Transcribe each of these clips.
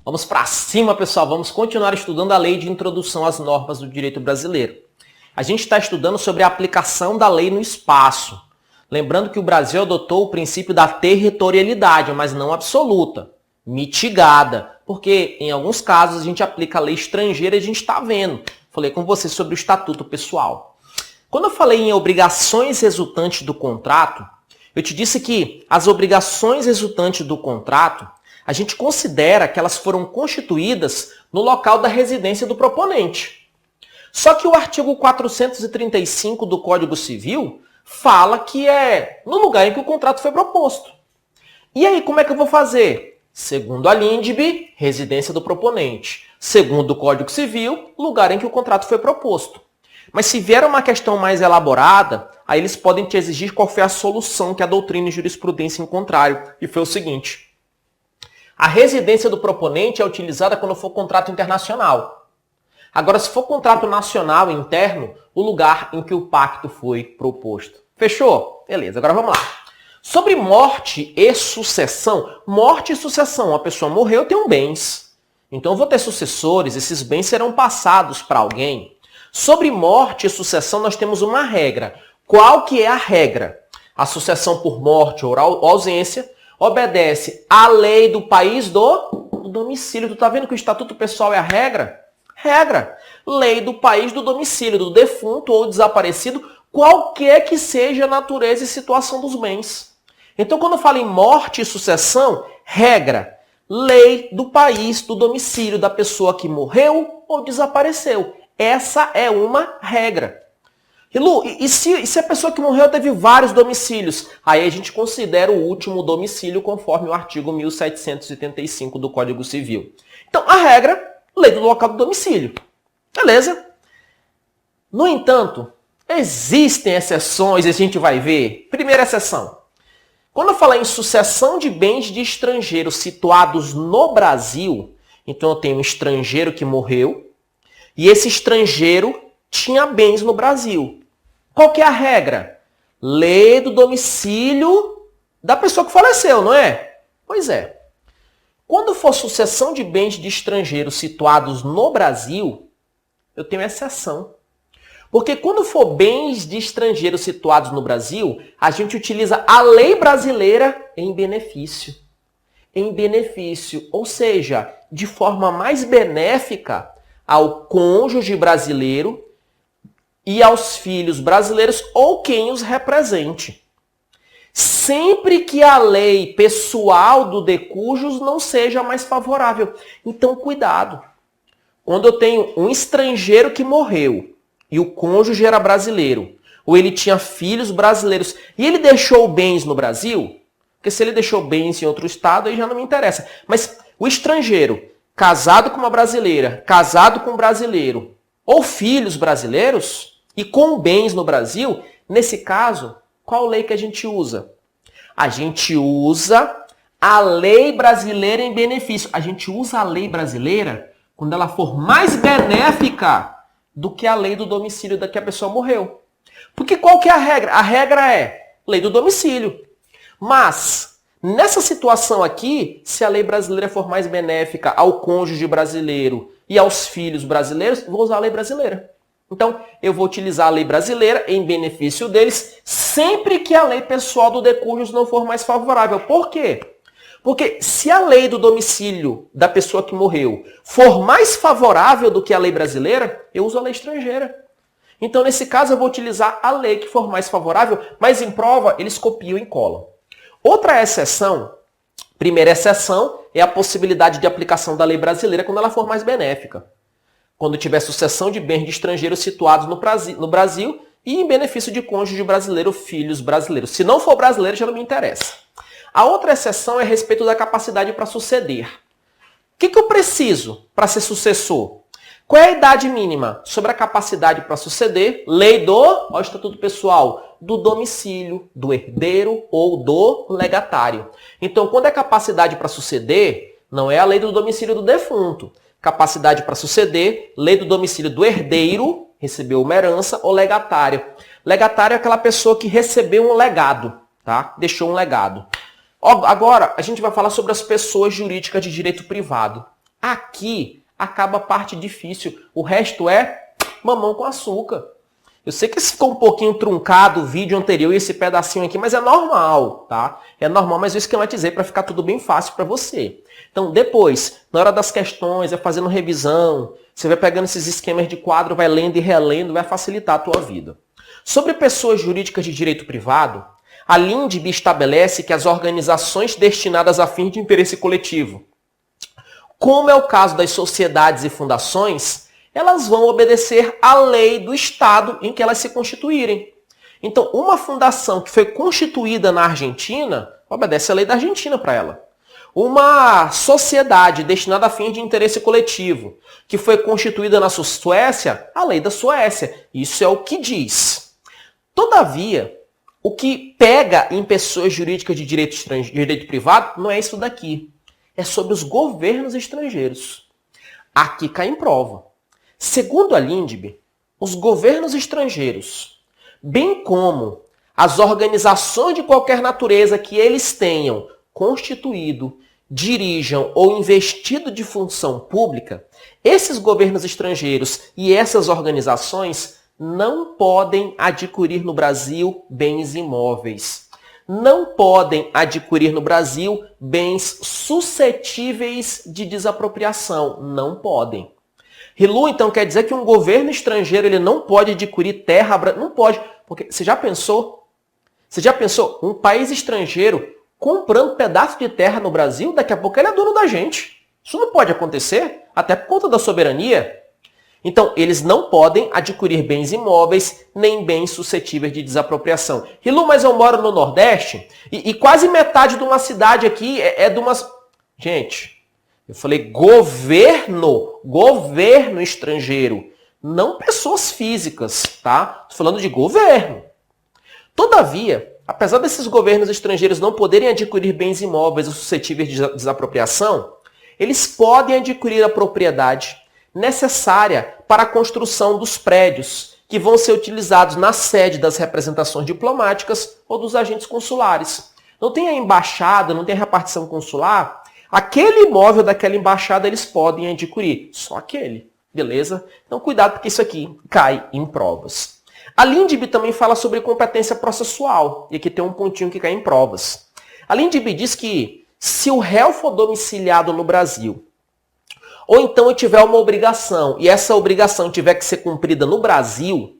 Vamos para cima, pessoal. Vamos continuar estudando a Lei de Introdução às Normas do Direito Brasileiro. A gente está estudando sobre a aplicação da lei no espaço. Lembrando que o Brasil adotou o princípio da territorialidade, mas não absoluta, mitigada, porque em alguns casos a gente aplica a lei estrangeira e a gente está vendo. Falei com você sobre o Estatuto Pessoal. Quando eu falei em obrigações resultantes do contrato, eu te disse que as obrigações resultantes do contrato, a gente considera que elas foram constituídas no local da residência do proponente. Só que o artigo 435 do Código Civil fala que é no lugar em que o contrato foi proposto. E aí, como é que eu vou fazer? Segundo a LINDB, residência do proponente. Segundo o Código Civil, lugar em que o contrato foi proposto. Mas se vier uma questão mais elaborada, aí eles podem te exigir qual foi a solução que a doutrina e jurisprudência encontraram. E foi o seguinte: a residência do proponente é utilizada quando for contrato internacional. Agora, se for contrato nacional interno, o lugar em que o pacto foi proposto. Fechou? Beleza, agora vamos lá. Sobre morte e sucessão. Morte e sucessão. A pessoa morreu, tem bens. Então eu vou ter sucessores, esses bens serão passados para alguém. Sobre morte e sucessão, nós temos uma regra. Qual que é a regra? A sucessão por morte ou ausência obedece à lei do país do domicílio. Tu tá vendo que o Estatuto Pessoal é a regra? Regra. Lei do país do domicílio, do defunto ou desaparecido, qualquer que seja a natureza e situação dos bens. Então, quando eu falo em morte e sucessão, regra. Lei do país do domicílio da pessoa que morreu ou desapareceu. Essa é uma regra. E Lu, e se a pessoa que morreu teve vários domicílios? Aí a gente considera o último domicílio conforme o artigo 1785 do Código Civil. Então, a regra, lei do local do domicílio. Beleza? No entanto, existem exceções e a gente vai ver. Primeira exceção. Quando eu falar em sucessão de bens de estrangeiros situados no Brasil, então eu tenho um estrangeiro que morreu e esse estrangeiro tinha bens no Brasil. Qual que é a regra? Lei do domicílio da pessoa que faleceu, não é? Pois é. Quando for sucessão de bens de estrangeiros situados no Brasil, eu tenho exceção. Porque quando for bens de estrangeiros situados no Brasil, a gente utiliza a lei brasileira em benefício. Em benefício, ou seja, de forma mais benéfica ao cônjuge brasileiro e aos filhos brasileiros ou quem os represente. Sempre que a lei pessoal do decujus não seja mais favorável. Então, cuidado. Quando eu tenho um estrangeiro que morreu e o cônjuge era brasileiro, ou ele tinha filhos brasileiros e ele deixou bens no Brasil, porque se ele deixou bens em outro estado, aí já não me interessa. Mas o estrangeiro, casado com uma brasileira, casado com um brasileiro, ou filhos brasileiros, e com bens no Brasil, nesse caso, qual lei que a gente usa? A gente usa a lei brasileira em benefício. A gente usa a lei brasileira quando ela for mais benéfica do que a lei do domicílio da que a pessoa morreu. Porque qual que é a regra? A regra é lei do domicílio. Mas, nessa situação aqui, se a lei brasileira for mais benéfica ao cônjuge brasileiro e aos filhos brasileiros, vou usar a lei brasileira. Então, eu vou utilizar a lei brasileira em benefício deles, sempre que a lei pessoal do decujus não for mais favorável. Por quê? Porque se a lei do domicílio da pessoa que morreu for mais favorável do que a lei brasileira, eu uso a lei estrangeira. Então, nesse caso, eu vou utilizar a lei que for mais favorável, mas em prova, eles copiam e colam. Outra exceção, primeira exceção, é a possibilidade de aplicação da lei brasileira quando ela for mais benéfica. Quando tiver sucessão de bens de estrangeiros situados no Brasil e em benefício de cônjuge brasileiro, filhos brasileiros. Se não for brasileiro, já não me interessa. A outra exceção é a respeito da capacidade para suceder. O que eu preciso para ser sucessor? Qual é a idade mínima? Sobre a capacidade para suceder, lei do Estatuto Pessoal, do domicílio, do herdeiro ou do legatário. Então, quando é capacidade para suceder, não é a lei do domicílio do defunto. Capacidade para suceder, lei do domicílio do herdeiro, recebeu uma herança, ou legatário. Legatário é aquela pessoa que recebeu um legado, tá? Deixou um legado. Agora, a gente vai falar sobre as pessoas jurídicas de direito privado. Aqui acaba a parte difícil. O resto é mamão com açúcar. Eu sei que ficou um pouquinho truncado o vídeo anterior e esse pedacinho aqui, mas é normal, tá? É normal, mas eu esquematizei para ficar tudo bem fácil para você. Então, depois, na hora das questões, vai fazendo revisão, você vai pegando esses esquemas de quadro, vai lendo e relendo, vai facilitar a tua vida. Sobre pessoas jurídicas de direito privado, a LINDB estabelece que as organizações destinadas a fins de interesse coletivo, como é o caso das sociedades e fundações, elas vão obedecer à lei do Estado em que elas se constituírem. Então, uma fundação que foi constituída na Argentina, obedece à lei da Argentina para ela. Uma sociedade destinada a fins de interesse coletivo, que foi constituída na Suécia, a lei da Suécia. Isso é o que diz. Todavia, o que pega em pessoas jurídicas de direito privado não é isso daqui. É sobre os governos estrangeiros. Aqui cai em prova. Segundo a LINDB, os governos estrangeiros, bem como as organizações de qualquer natureza que eles tenham constituído, dirijam ou investido de função pública, esses governos estrangeiros e essas organizações não podem adquirir no Brasil bens imóveis. Não podem adquirir no Brasil bens suscetíveis de desapropriação. Não podem. Rilu, então, quer dizer que um governo estrangeiro ele não pode adquirir terra... Não pode. Porque você já pensou? Você já pensou? Um país estrangeiro comprando pedaço de terra no Brasil, daqui a pouco ele é dono da gente. Isso não pode acontecer, até por conta da soberania. Então, eles não podem adquirir bens imóveis, nem bens suscetíveis de desapropriação. Rilu, mas eu moro no Nordeste e quase metade de uma cidade aqui é de umas... Gente... Eu falei governo estrangeiro, não pessoas físicas, tá? Estou falando de governo. Todavia, apesar desses governos estrangeiros não poderem adquirir bens imóveis ou suscetíveis de desapropriação, eles podem adquirir a propriedade necessária para a construção dos prédios que vão ser utilizados na sede das representações diplomáticas ou dos agentes consulares. Não tem a embaixada, não tem a repartição consular... Aquele imóvel daquela embaixada eles podem adquirir. Só aquele. Beleza? Então cuidado porque isso aqui cai em provas. A LINDB também fala sobre competência processual. E aqui tem um pontinho que cai em provas. A LINDB diz que se o réu for domiciliado no Brasil, ou então eu tiver uma obrigação, e essa obrigação tiver que ser cumprida no Brasil,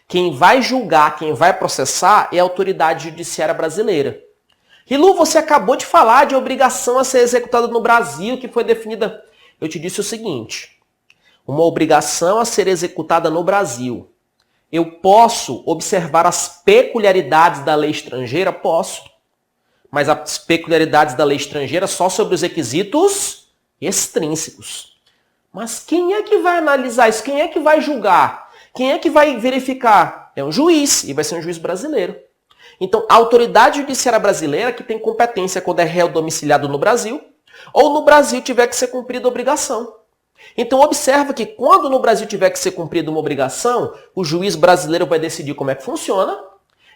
quem vai julgar, quem vai processar é a autoridade judiciária brasileira. Rilu, você acabou de falar de obrigação a ser executada no Brasil, que foi definida... Eu te disse o seguinte, uma obrigação a ser executada no Brasil. Eu posso observar as peculiaridades da lei estrangeira? Posso. Mas as peculiaridades da lei estrangeira só sobre os requisitos extrínsecos. Mas quem é que vai analisar isso? Quem é que vai julgar? Quem é que vai verificar? É um juiz, e vai ser um juiz brasileiro. Então, a autoridade judiciária brasileira que tem competência quando é réu domiciliado no Brasil, ou no Brasil tiver que ser cumprida a obrigação. Então, observa que quando no Brasil tiver que ser cumprida uma obrigação, o juiz brasileiro vai decidir como é que funciona,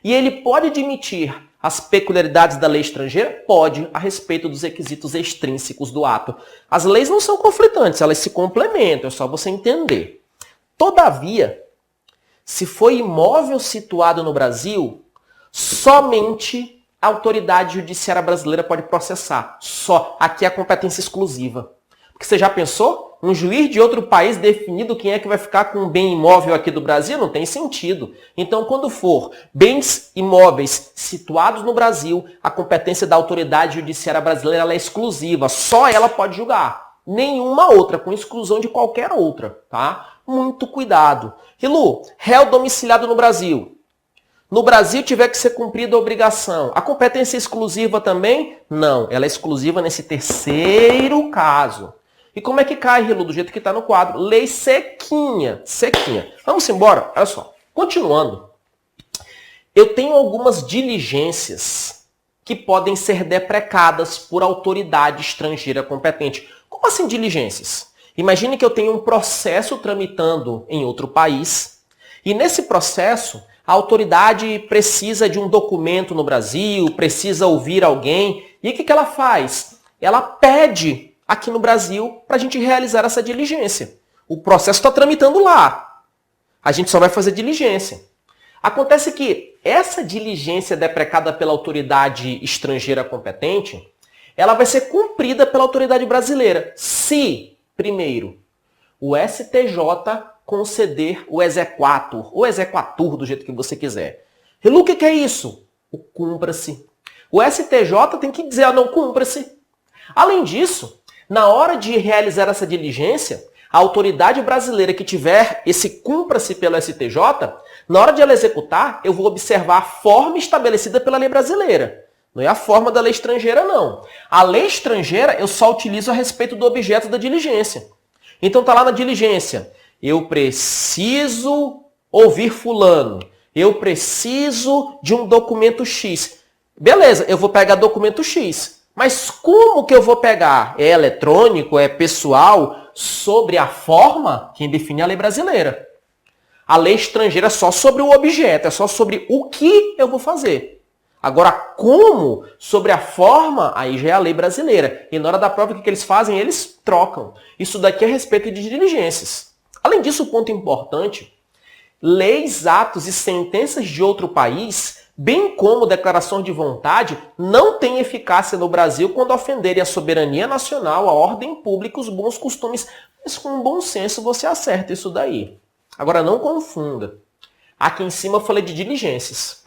e ele pode admitir as peculiaridades da lei estrangeira? Pode, a respeito dos requisitos extrínsecos do ato. As leis não são conflitantes, elas se complementam, é só você entender. Todavia, se for imóvel situado no Brasil, somente a autoridade judiciária brasileira pode processar. Só. Aqui é a competência exclusiva. Porque você já pensou? Um juiz de outro país definido quem é que vai ficar com um bem imóvel aqui do Brasil? Não tem sentido. Então, quando for bens imóveis situados no Brasil, a competência da autoridade judiciária brasileira ela é exclusiva. Só ela pode julgar. Nenhuma outra, com exclusão de qualquer outra. Tá? Muito cuidado. Rilu, réu domiciliado no Brasil. No Brasil tiver que ser cumprida a obrigação. A competência é exclusiva também? Não, ela é exclusiva nesse terceiro caso. E como é que cai, Rilu? Do jeito que está no quadro. Lei sequinha. Sequinha. Vamos embora? Olha só. Continuando. Eu tenho algumas diligências que podem ser deprecadas por autoridade estrangeira competente. Como assim diligências? Imagine que eu tenho um processo tramitando em outro país. E nesse processo... A autoridade precisa de um documento no Brasil, precisa ouvir alguém. E o que ela faz? Ela pede aqui no Brasil para a gente realizar essa diligência. O processo está tramitando lá. A gente só vai fazer diligência. Acontece que essa diligência deprecada pela autoridade estrangeira competente, ela vai ser cumprida pela autoridade brasileira, se, primeiro, o STJ conceder o exequatur, ou exequatur, do jeito que você quiser. Rilu, o que é isso? O cumpra-se. O STJ tem que dizer, não, cumpra-se. Além disso, na hora de realizar essa diligência, a autoridade brasileira que tiver esse cumpra-se pelo STJ, na hora de ela executar, eu vou observar a forma estabelecida pela lei brasileira. Não é a forma da lei estrangeira, não. A lei estrangeira eu só utilizo a respeito do objeto da diligência. Então está lá na diligência, eu preciso ouvir fulano, eu preciso de um documento X. Beleza, eu vou pegar documento X. Mas como que eu vou pegar? É eletrônico? É pessoal? Sobre a forma, quem define é a lei brasileira. A lei estrangeira é só sobre o objeto, é só sobre o que eu vou fazer. Agora, como? Sobre a forma, aí já é a lei brasileira. E na hora da prova, o que eles fazem? Eles trocam. Isso daqui é a respeito de diligências. Além disso, um ponto importante, leis, atos e sentenças de outro país, bem como declarações de vontade, não têm eficácia no Brasil quando ofenderem a soberania nacional, a ordem pública, os bons costumes. Mas com bom senso você acerta isso daí. Agora não confunda. Aqui em cima eu falei de diligências.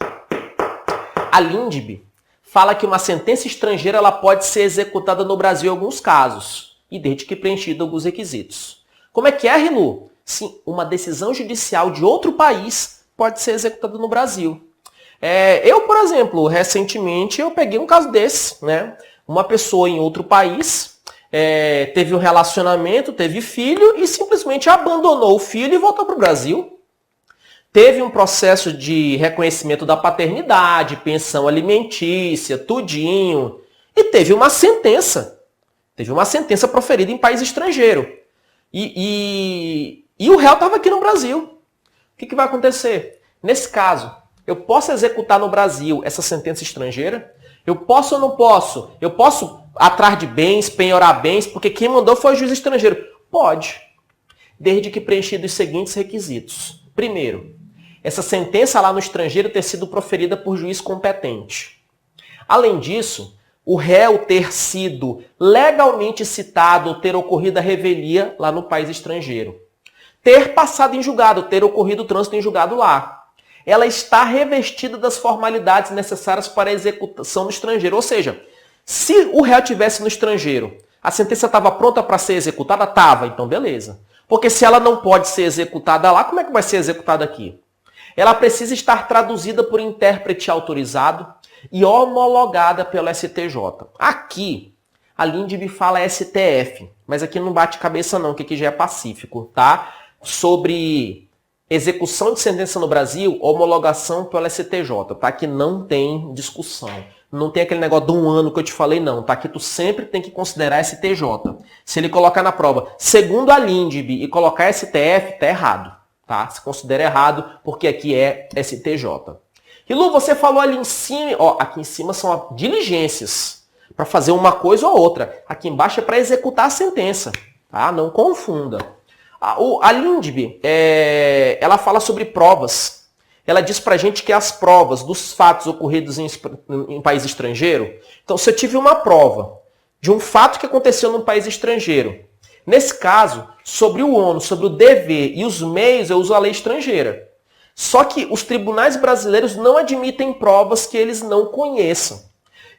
A LINDB fala que uma sentença estrangeira ela pode ser executada no Brasil em alguns casos, e desde que preenchido alguns requisitos. Como é que é, Rilu? Sim, uma decisão judicial de outro país pode ser executada no Brasil. Eu, por exemplo, recentemente eu peguei um caso desse, né? Uma pessoa em outro país teve um relacionamento, teve filho e simplesmente abandonou o filho e voltou para o Brasil. Teve um processo de reconhecimento da paternidade, pensão alimentícia, tudinho. E teve uma sentença. Teve uma sentença proferida em país estrangeiro. E o réu estava aqui no Brasil. O que vai acontecer? Nesse caso, eu posso executar no Brasil essa sentença estrangeira? Eu posso ou não posso? Eu posso atrás de bens, penhorar bens, porque quem mandou foi o juiz estrangeiro. Pode, desde que preenchido os seguintes requisitos. Primeiro, essa sentença lá no estrangeiro ter sido proferida por juiz competente. Além disso, o réu ter sido legalmente citado ou ter ocorrido a revelia lá no país estrangeiro. Ter passado em julgado, ter ocorrido o trânsito em julgado lá. Ela está revestida das formalidades necessárias para a execução no estrangeiro. Ou seja, se o réu estivesse no estrangeiro, a sentença estava pronta para ser executada? Estava, então beleza. Porque se ela não pode ser executada lá, como é que vai ser executada aqui? Ela precisa estar traduzida por intérprete autorizado e homologada pelo STJ. Aqui, a LINDB fala STF, mas aqui não bate cabeça não, que aqui já é pacífico, tá? Sobre execução de sentença no Brasil, homologação pelo STJ, tá? Que não tem discussão. Não tem aquele negócio de um ano que eu te falei, não, tá? Que tu sempre tem que considerar STJ. Se ele colocar na prova, segundo a LINDB, e colocar STF, tá errado, tá? Se considera errado, porque aqui é STJ. Rilu, você falou ali em cima, ó, aqui em cima são diligências, para fazer uma coisa ou outra. Aqui embaixo é para executar a sentença, tá? Não confunda. A LINDB, ela fala sobre provas. Ela diz pra gente que as provas dos fatos ocorridos em país estrangeiro. Então, se eu tive uma prova de um fato que aconteceu num país estrangeiro, nesse caso, sobre o ônus, sobre o dever e os meios, eu uso a lei estrangeira. Só que os tribunais brasileiros não admitem provas que eles não conheçam.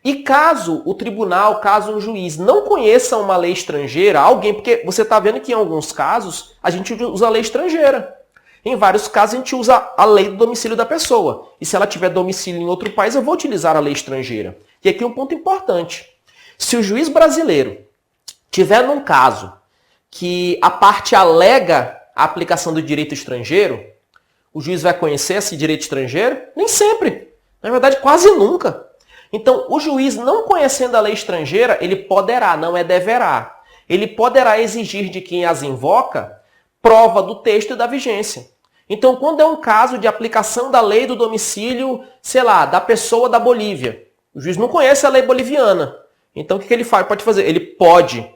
E caso o tribunal, caso um juiz não conheça uma lei estrangeira, alguém, porque você está vendo que em alguns casos a gente usa a lei estrangeira. Em vários casos a gente usa a lei do domicílio da pessoa. E se ela tiver domicílio em outro país, eu vou utilizar a lei estrangeira. E aqui um ponto importante. Se o juiz brasileiro tiver num caso que a parte alega a aplicação do direito estrangeiro, o juiz vai conhecer esse direito estrangeiro? Nem sempre. Na verdade, quase nunca. Então, o juiz, não conhecendo a lei estrangeira, ele poderá, não é deverá. Ele poderá exigir de quem as invoca prova do texto e da vigência. Então, quando é um caso de aplicação da lei do domicílio, sei lá, da pessoa da Bolívia, o juiz não conhece a lei boliviana. Então, o que ele faz? Pode fazer? Ele pode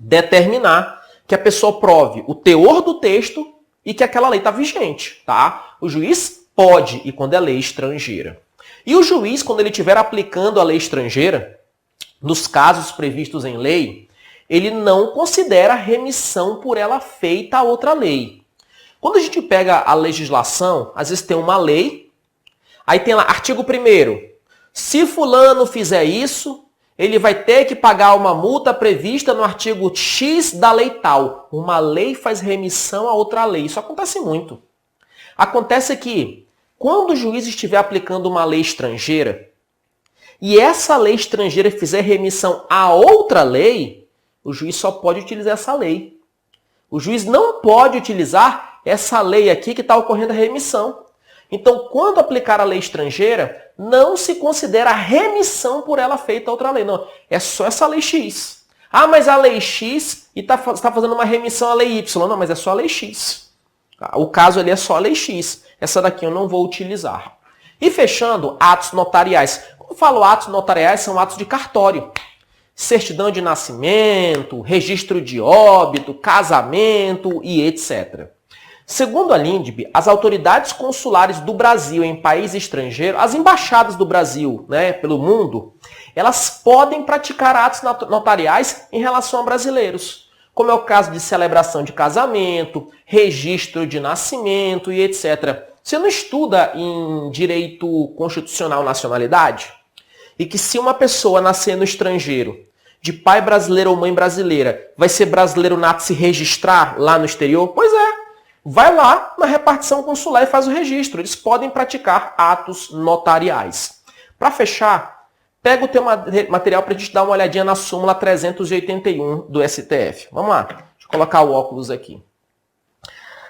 determinar que a pessoa prove o teor do texto e que aquela lei está vigente, tá? O juiz pode, e quando é lei estrangeira. E o juiz, quando ele estiver aplicando a lei estrangeira, nos casos previstos em lei, ele não considera remissão por ela feita a outra lei. Quando a gente pega a legislação, às vezes tem uma lei, aí tem lá, artigo 1º, se fulano fizer isso, ele vai ter que pagar uma multa prevista no artigo X da lei tal. Uma lei faz remissão a outra lei. Isso acontece muito. Acontece que, quando o juiz estiver aplicando uma lei estrangeira, e essa lei estrangeira fizer remissão a outra lei, o juiz só pode utilizar essa lei. O juiz não pode utilizar essa lei aqui que está ocorrendo a remissão. Então, quando aplicar a lei estrangeira, não se considera remissão por ela feita a outra lei. Não, é só essa lei X. Ah, mas a lei X está fazendo uma remissão à lei Y. Não, mas é só a lei X. O caso ali é só a lei X. Essa daqui eu não vou utilizar. E fechando, atos notariais. Quando eu falo atos notariais, são atos de cartório. Certidão de nascimento, registro de óbito, casamento e etc. Segundo a LINDB, as autoridades consulares do Brasil em país estrangeiro, as embaixadas do Brasil, pelo mundo, elas podem praticar atos notariais em relação a brasileiros, como é o caso de celebração de casamento, registro de nascimento e etc. Você não estuda em direito constitucional nacionalidade? E que se uma pessoa nascer no estrangeiro, de pai brasileiro ou mãe brasileira, vai ser brasileiro nato se registrar lá no exterior? Pois é. Vai lá na repartição consular e faz o registro. Eles podem praticar atos notariais. Para fechar, pega o teu material para a gente dar uma olhadinha na súmula 381 do STF. Vamos lá, deixa eu colocar o óculos aqui.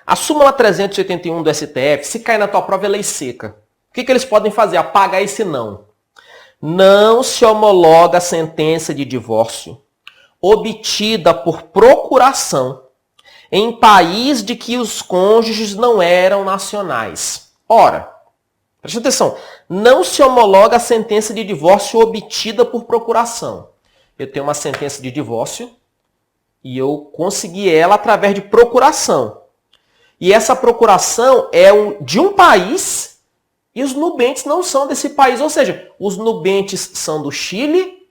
A súmula 381 do STF, se cair na tua prova, é lei seca. O que eles podem fazer? Apagar esse não. Não se homologa a sentença de divórcio obtida por procuração em país de que os cônjuges não eram nacionais. Ora, preste atenção, não se homologa a sentença de divórcio obtida por procuração. Eu tenho uma sentença de divórcio e eu consegui ela através de procuração. E essa procuração é de um país e os nubentes não são desse país. Ou seja, os nubentes são do Chile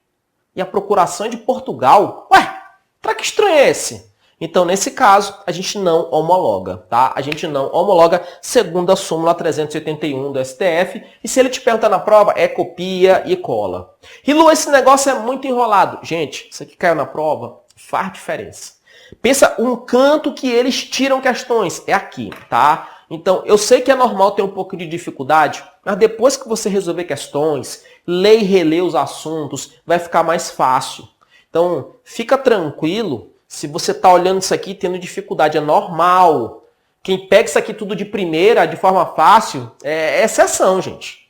e a procuração é de Portugal. Ué, pra que estranho é esse? Então, nesse caso, a gente não homologa, tá? A gente não homologa segundo a súmula 381 do STF. E se ele te perguntar na prova, é copia e cola. E Lu, esse negócio é muito enrolado. Gente, isso aqui caiu na prova, faz diferença. Pensa um canto que eles tiram questões. É aqui, tá? Então, eu sei que é normal ter um pouco de dificuldade, mas depois que você resolver questões, ler e reler os assuntos, vai ficar mais fácil. Então, fica tranquilo. Se você está olhando isso aqui tendo dificuldade, é normal. Quem pega isso aqui tudo de primeira, de forma fácil, é exceção, gente.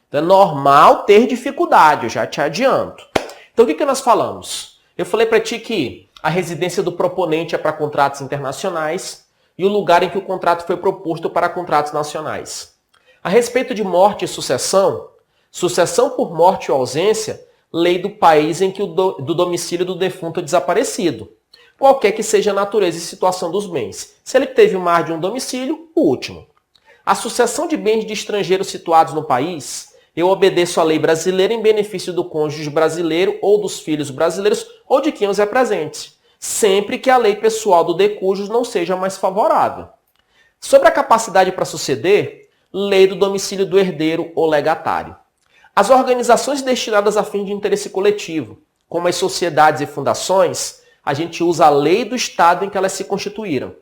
Então é normal ter dificuldade, eu já te adianto. Então o que nós falamos? Eu falei para ti que a residência do proponente é para contratos internacionais e o lugar em que o contrato foi proposto para contratos nacionais. A respeito de morte e sucessão, sucessão por morte ou ausência, lei do país em que do domicílio do defunto é desaparecido. Qualquer que seja a natureza e situação dos bens. Se ele teve mais de um domicílio, o último. A sucessão de bens de estrangeiros situados no país, eu obedeço à lei brasileira em benefício do cônjuge brasileiro ou dos filhos brasileiros ou de quem os represente, sempre que a lei pessoal do decujus não seja mais favorável. Sobre a capacidade para suceder, lei do domicílio do herdeiro ou legatário. As organizações destinadas a fim de interesse coletivo, como as sociedades e fundações, a gente usa a lei do Estado em que elas se constituíram.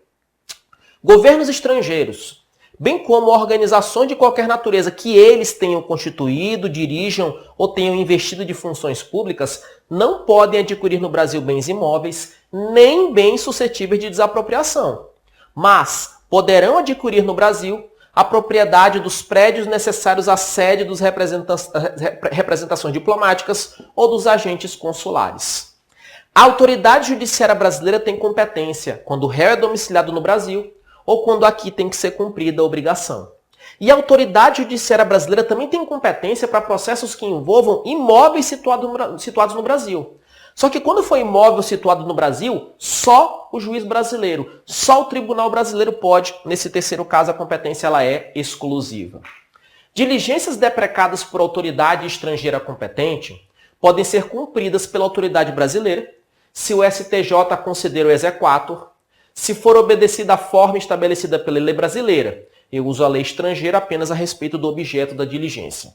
Governos estrangeiros, bem como organizações de qualquer natureza que eles tenham constituído, dirijam ou tenham investido de funções públicas, não podem adquirir no Brasil bens imóveis, nem bens suscetíveis de desapropriação, mas poderão adquirir no Brasil a propriedade dos prédios necessários à sede dos representações diplomáticas ou dos agentes consulares. A autoridade judiciária brasileira tem competência quando o réu é domiciliado no Brasil ou quando aqui tem que ser cumprida a obrigação. E a autoridade judiciária brasileira também tem competência para processos que envolvam imóveis situados no Brasil. Só que quando for imóvel situado no Brasil, só o juiz brasileiro, só o tribunal brasileiro pode. Nesse terceiro caso, a competência ela é exclusiva. Diligências deprecadas por autoridade estrangeira competente podem ser cumpridas pela autoridade brasileira, se o STJ considera o exequatur, se for obedecida a forma estabelecida pela lei brasileira. Eu uso a lei estrangeira apenas a respeito do objeto da diligência.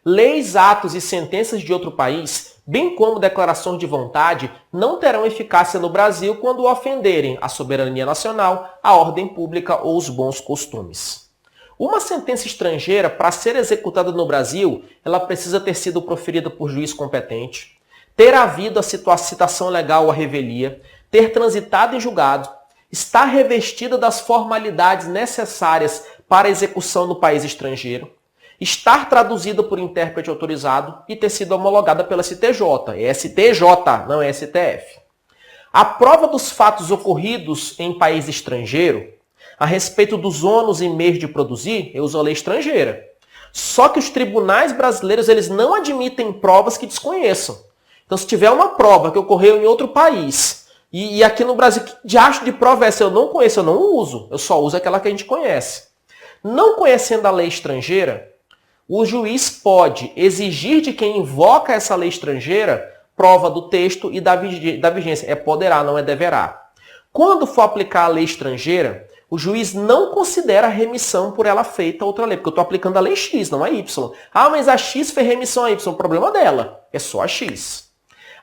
Leis, atos e sentenças de outro país, bem como declarações de vontade, não terão eficácia no Brasil quando ofenderem a soberania nacional, a ordem pública ou os bons costumes. Uma sentença estrangeira, para ser executada no Brasil, ela precisa ter sido proferida por juiz competente, ter havido a citação legal ou a revelia, ter transitado em julgado, estar revestida das formalidades necessárias para a execução no país estrangeiro, estar traduzida por intérprete autorizado e ter sido homologada pela STJ. É STJ, não é STF. A prova dos fatos ocorridos em país estrangeiro, a respeito dos ônus e meios de produzir, eu uso a lei estrangeira. Só que os tribunais brasileiros eles não admitem provas que desconheçam. Então, se tiver uma prova que ocorreu em outro país, e aqui no Brasil, que diacho de prova é essa? Eu não conheço, eu não uso. Eu só uso aquela que a gente conhece. Não conhecendo a lei estrangeira, o juiz pode exigir de quem invoca essa lei estrangeira prova do texto e da vigência. É poderá, não é deverá. Quando for aplicar a lei estrangeira, o juiz não considera a remissão por ela feita a outra lei, porque eu estou aplicando a lei X, não a Y. Ah, mas a X fez remissão a Y. O problema dela é só a X.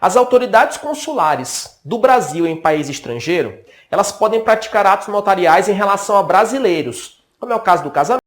As autoridades consulares do Brasil em país estrangeiro, elas podem praticar atos notariais em relação a brasileiros, como é o caso do casamento,